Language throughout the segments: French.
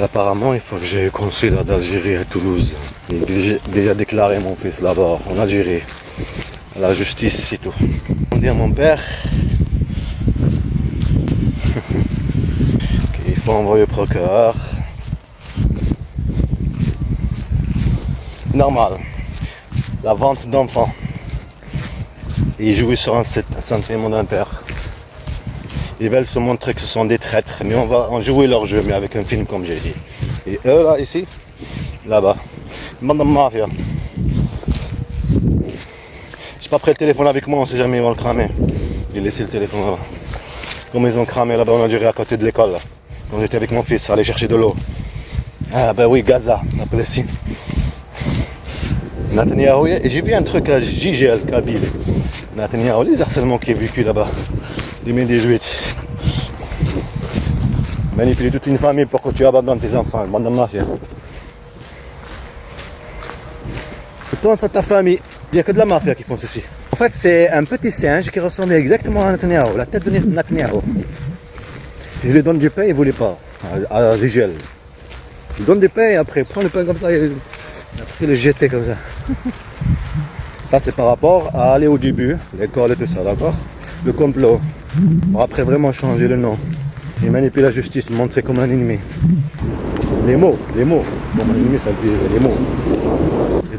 Apparemment, il faut que j'aille au consulat d'Algérie à Toulouse. J'ai déjà déclaré mon fils là-bas, en Algérie. À la justice, c'est tout. On dit à mon père qu'il faut envoyer au procureur. Normal. La vente d'enfants. Ils jouent sur un sentiment d'un père. Ils veulent se montrer que ce sont des traîtres, mais on va en jouer leur jeu, mais avec un film comme j'ai dit. Et eux là, ici, là-bas, Madame Mafia. J'ai pas pris le téléphone avec moi, on sait jamais ils vont le cramer. J'ai laissé le téléphone là-bas. Comme ils ont cramé là-bas en Algérie à côté de l'école, quand j'étais avec mon fils, aller chercher de l'eau. Ah ben oui, Gaza, la Palestine. Netanyahou, et j'ai vu un truc à JGL, Kabyle. Netanyahou, les harcèlements qu'il a vécu là-bas. 2018. Manipuler toute une famille pour que tu abandonnes tes enfants, bande de mafia. Tu penses à ta famille, il n'y a que de la mafia qui font ceci. En fait, c'est un petit singe qui ressemblait exactement à Netanyahou, la tête de Netanyahou. Je lui donne du pain, il ne voulait pas, à Rigel. Je lui donne du pain et après, prends le pain comme ça et après le jeter comme ça. Ça, c'est par rapport à aller au début, l'école et tout ça, d'accord? Le complot. Pour après vraiment changer le nom. Et manipuler la justice, montrer comme un ennemi. Les mots. Bon, un ennemi, ça veut dire les mots. Et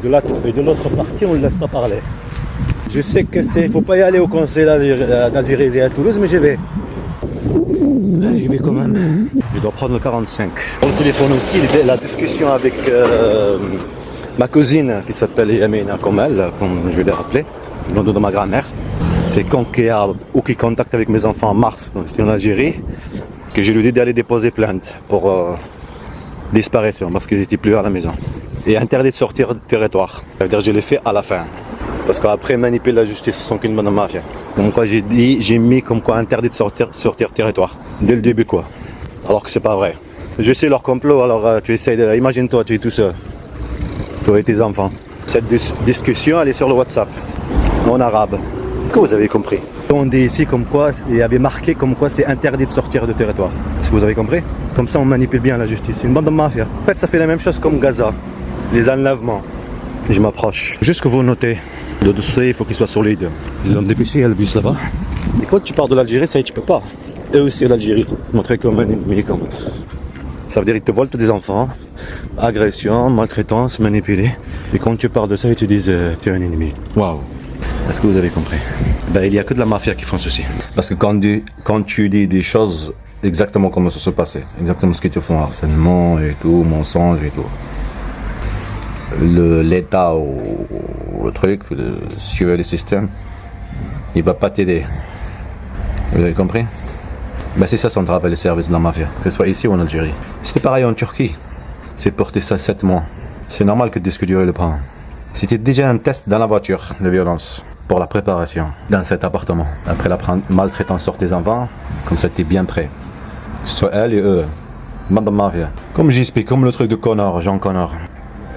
de l'autre partie, on ne le laisse pas parler. Je sais que c'est. Il ne faut pas y aller au conseil d'Algérie et à Toulouse, mais j'y vais. J'y vais quand même. Je dois prendre le 45. Pour le téléphone aussi, la discussion avec ma cousine qui s'appelle Yamina Komel, comme je vais le rappeler, le nom de ma grand-mère. C'est quand il y a ou qui contacte avec mes enfants en mars, donc c'était en Algérie, que je lui ai dit d'aller déposer plainte pour disparition parce qu'ils n'étaient plus à la maison. Et interdit de sortir du territoire. Ça veut dire que je l'ai fait à la fin. Parce qu'après manipuler la justice, ce sont qu'une bonne mafia. Donc quoi j'ai mis comme quoi interdit de sortir du territoire. Dès le début quoi. Alors que c'est pas vrai. Je sais leur complot, alors tu essayes de. Imagine-toi, tu es tout seul. Toi et tes enfants. Cette discussion elle est sur le WhatsApp. En arabe. Que vous avez compris. On dit ici comme quoi, il y avait marqué comme quoi c'est interdit de sortir du territoire. Est-ce que vous avez compris? Comme ça on manipule bien la justice. Une bande de mafia. En fait ça fait la même chose comme Gaza. Les enlèvements. Je m'approche. Juste que vous notez. Le dossier il faut qu'il soit solide. Ils ont dépêché, il y a le bus là-bas. Et quand tu pars de l'Algérie, ça y est, tu peux pas. Eux aussi l'Algérie. Montrer comme un ennemi. Comme... Ça veut dire qu'ils te volent des enfants. Agression, maltraitance, manipuler. Et quand tu parles de ça, ils te disent tu es un ennemi. Waouh. Est-ce que vous avez compris? Ben, il n'y a que de la mafia qui font ceci. Parce que quand tu dis des choses exactement comme ça se passait, exactement ce qu'ils te font, harcèlement et tout, mensonge et tout, l'État ou le truc, suivre le système, il ne va pas t'aider. Vous avez compris? Ben, c'est ça son travail, le service de la mafia, que ce soit ici ou en Algérie. C'était pareil en Turquie. C'est porté ça 7 mois. C'est normal que disque dur le prend. C'était déjà un test dans la voiture de violence pour la préparation dans cet appartement. Après la maltraitance sur tes enfants, comme ça t'es bien prêt. Soit elle et eux. Madame Mafia. Comme j'explique, comme le truc de Connor, Jean Connor.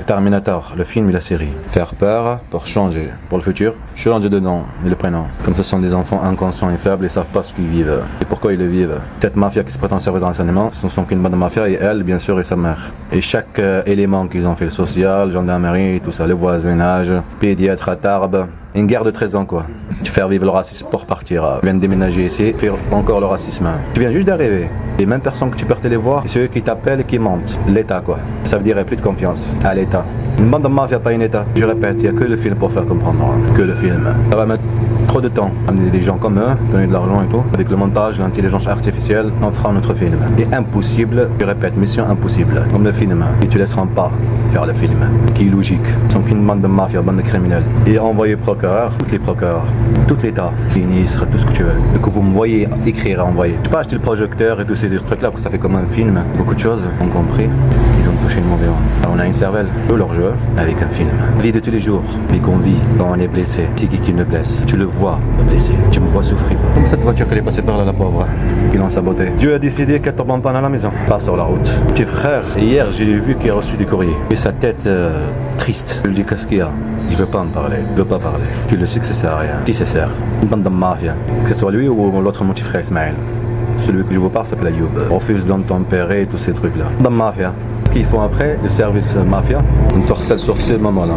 Terminator, le film et la série. Faire peur pour changer. Pour le futur, changer de nom et le prénom. Comme ce sont des enfants inconscients et faibles, ils ne savent pas ce qu'ils vivent. Et pourquoi ils le vivent. Cette mafia qui se prétend servir des renseignements, ce ne sont qu'une bande de mafia et elle, bien sûr, et sa mère. Et chaque élément qu'ils ont fait, le social, gendarmerie, tout ça, le voisinage, pédiatre à Tarbes, une guerre de 13 ans quoi. Faire vivre le racisme pour partir. Tu viens de déménager ici, faire encore le racisme. Tu viens juste d'arriver. Les mêmes personnes que tu peux les voir, c'est eux qui t'appellent et qui montent. L'État quoi. Ça veut dire plus de confiance à l'État. Une bande de mafia, pas une État. Je répète, il n'y a que le film pour faire comprendre. Que le film. Ça va mettre trop de temps. Amener des gens comme eux, donner de l'argent et tout. Avec le montage, l'intelligence artificielle, on fera notre film. Et impossible, je répète, mission impossible. Comme le film. Ils te laisseront pas faire le film. Qui est logique. Ils sont qu'une bande de mafia, bande de criminels. Et envoyer procureur, tous les procureurs, tout l'État, ministre, tout ce que tu veux. Et que vous me voyez écrire, envoyer. Je peux acheter le projecteur et tous ces trucs là, parce que ça fait comme un film. Beaucoup de choses ont compris. Ils ont touché le mauvais. Alors on a une cervelle, eux leur jeu, avec un film. Vie de tous les jours, vie qu'on vit quand on est blessé. C'est qui me blesse. Tu le vois me blesser. Tu me vois souffrir. Comme cette voiture qu'elle est passée par là, la pauvre, qui l'ont sabotée. Dieu a décidé qu'elle tombe en panne à la maison. Pas sur la route. Petit frère, hier j'ai vu qu'il a reçu du courrier. Et sa tête triste. Je lui dis qu'est-ce qu'il y a? Il veut pas en parler, il veut pas parler. Tu le sais que ça sert à rien. Si ça sert. Une bande de mafia. Que ce soit lui ou l'autre mon petit frère Ismaël. Celui que je vous parle s'appelle Ayoub. Refuse d'intempérer et tous ces trucs-là. Dans la mafia. Ce qu'ils font après, le service mafia, on te harcèle sur ce moment-là.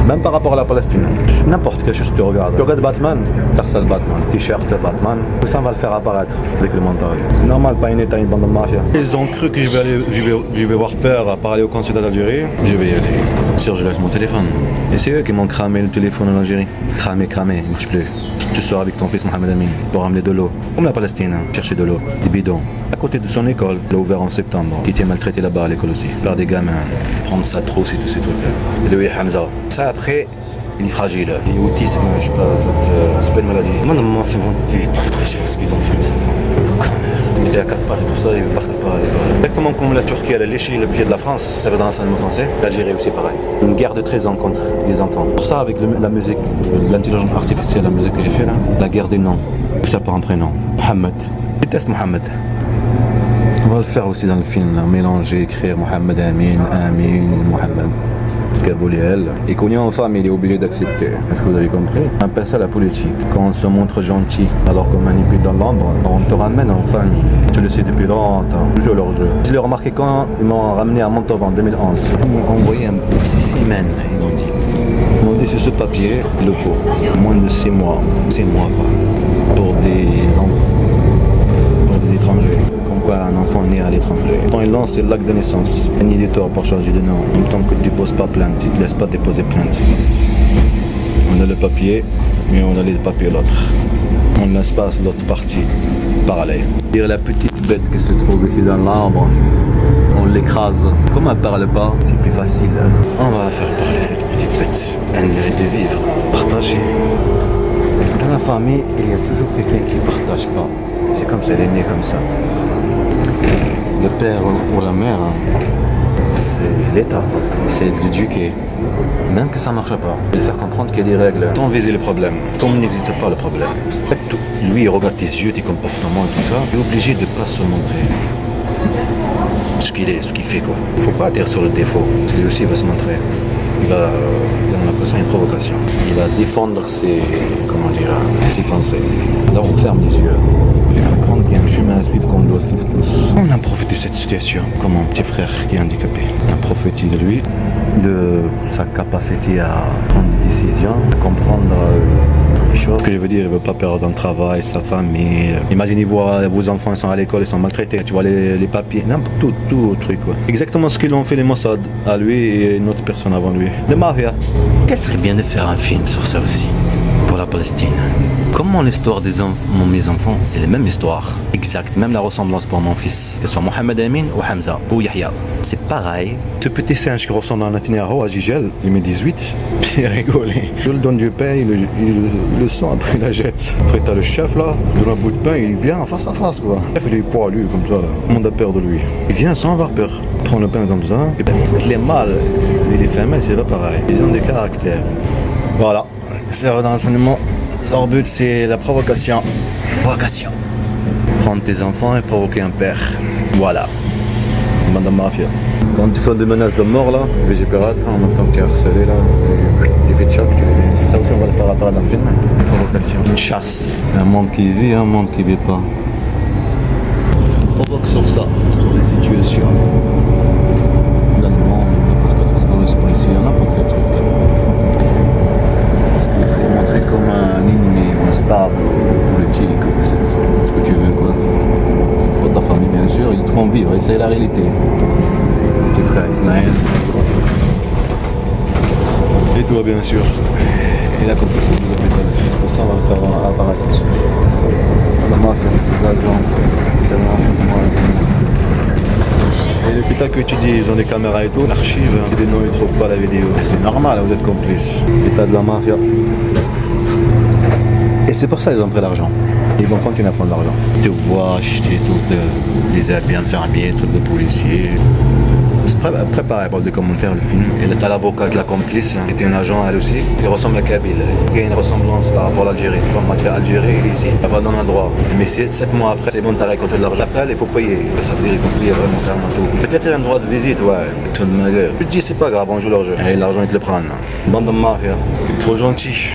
Même par rapport à la Palestine. N'importe quelle chose que tu regardes. Tu regardes Batman, tu harcèles Batman. T-shirt Batman. Tout ça, on va le faire apparaître avec le montage. C'est normal, pas une état, une bande de mafia. Ils ont cru que je vais avoir peur à parler au consulat d'Algérie. Je vais y aller. Sûr, je laisse mon téléphone. Et c'est eux qui m'ont cramé le téléphone en Algérie. Cramé, il marche plus. Tu sors avec ton fils Mohamed Amin pour ramener de l'eau. Comme la Palestine, chercher de l'eau, des bidons. À côté de son école, il a ouvert en septembre. Il était maltraité là-bas à l'école aussi. Par des gamins, prendre sa trousse et tous ces trucs-là. Et lui, Hamza. Ça après, il est fragile. Il est autisme, je sais pas, c'est pas une maladie. Moi, dans mon enfant, ils vont très choses ce qu'ils ont fait, les enfants. Ils mettaient à 4 pattes et tout ça, ils ne partaient pas à l'école. Exactement comme la Turquie, elle a léché le pied de la France. Ça va dans l'enseignement français. L'Algérie aussi pareil. Une guerre de 13 ans contre des enfants. Pour ça, avec la musique, l'intelligence artificielle, la musique que j'ai fait là, la guerre des noms. Tout ça par un prénom. Mohamed. Je déteste Mohamed. On va le faire aussi dans le film, là. Mélanger, écrire Mohamed Amin, Mohamed. Gaboliel. Et qu'on est en femme, il est obligé d'accepter. Est-ce que vous avez compris? On appelle ça la politique. Quand on se montre gentil alors qu'on manipule dans l'ombre, on te ramène en famille. Je le sais depuis longtemps. Je joue leur jeu. Je l'ai remarqué quand ils m'ont ramené à Montauban en 2011. Ils m'ont envoyé un petit sémen, ils m'ont dit. Ils m'ont dit sur ce papier, il le faut. Moins de 6 mois. 6 mois pas. Pour des enfants. Pour des étrangers. Un enfant né à l'étranger. Quand il lance, c'est l'acte de naissance. Un éditeur pour changer de nom. En même temps que tu ne déposes pas plainte, tu ne laisses pas déposer plainte. On a le papier, mais on a les papiers l'autre. On ne laisse pas l'autre partie parler. Dire la petite bête qui se trouve ici dans l'arbre, on l'écrase. Comme elle ne parle pas, c'est plus facile. On va faire parler cette petite bête. Elle mérite de vivre, partager. Dans la famille, il y a toujours quelqu'un qui ne partage pas. C'est comme ça, elle est née comme ça. Le père ou la mère, c'est l'État. C'est d'éduquer. Même que ça ne marche pas. De faire comprendre qu'il y a des règles. Sans viser le problème. Comme n'existe pas le problème. Lui, il regarde tes yeux, tes comportements et tout ça. Il est obligé de ne pas se montrer ce qu'il est, ce qu'il fait, quoi. Il ne faut pas atterrir sur le défaut. Parce que lui aussi, il va se montrer. On appelle ça une provocation. Il va défendre ses pensées. Alors on ferme les yeux. Il faut comprendre qu'il y a un chemin à suivre qu'on doit suivre tous. On a profité de cette situation, comme mon petit frère qui est handicapé. On a profité de lui, de sa capacité à prendre des décisions, à comprendre les choses. Ce que je veux dire, il ne veut pas perdre un travail, sa famille. Imaginez vos enfants, ils sont à l'école, ils sont maltraités. Tu vois les papiers, n'importe tout truc. Quoi. Exactement ce qu'ils ont fait les Mossad à lui et une autre personne avant lui. De mafia. Qu'est-ce serait bien de faire un film sur ça aussi, pour la Palestine. Comment l'histoire des enfants, mes enfants, c'est la même histoire. Exact, même la ressemblance pour mon fils. Que ce soit Mohamed Amin ou Hamza ou Yahya. C'est pareil. Ce petit singe qui ressemble à Netanyahu à Gigel, 2018, il rigolé. Je le donne du pain, il le sent, après il la jette. Après t'as le chef là, il donne un bout de pain, il vient face à face quoi. Le chef il est poilu comme ça là. Tout le monde a peur de lui. Il vient sans avoir peur. Il prend le pain comme ça. Et ben, les mâles et les femelles, c'est pas pareil. Ils ont des caractères. Voilà. C'est dans l'enseignement. Leur but c'est la provocation. Provocation. Prendre tes enfants et provoquer un père. Voilà. Bande de mafia. Quand tu fais des menaces de mort là, Vigipirate, en même temps que tu es harcelé là, les faits de choc, tu les vis. C'est ça aussi on va le faire apparaître dans le film. Une provocation. Une chasse. Un monde qui vit, un monde qui vit pas. On provoque sur ça, sur les situations. Dans le monde, n'importe quel police policier, n'importe quel truc. Parce qu'il faut montrer comme un ennemi instable, politique, tout ce que tu veux quoi. Pour ta famille bien sûr, ils te font vivre et c'est la réalité. Tes frères Ismaël. Et toi bien sûr. Et la complicité de l'hôpital. Pour ça on va le faire apparaître aussi. La mafia, les agents, c'est l'enseignement. Et l'hôpital que tu dis, ils ont des caméras et tout, l'archive, des noms ils trouvent pas la vidéo. C'est normal, vous êtes complices. L'état de la mafia. Et c'est pour ça qu'ils ont pris l'argent. Ils vont continuer à prendre l'argent. Tu vois, acheter tous les habits infirmiers, trucs de policiers. C'est préparé pour des commentaires le film. Et t'as l'avocat de la complice, qui était un agent elle aussi, qui ressemble à Kabil. Il y a une ressemblance par rapport à l'Algérie. Tu vois, moitié Algérie, il est ici. Il va dans un endroit. Mais 7 mois après, c'est bon, t'as récolté de l'argent. L'appel, il faut payer. Ça veut dire qu'il faut payer vraiment carrément tout. Peut-être un droit de visite, ouais. Tout de ma gueule. Je te dis, c'est pas grave, on joue leur jeu. Et l'argent, ils te le prennent. Bande de mafia. Trop gentil.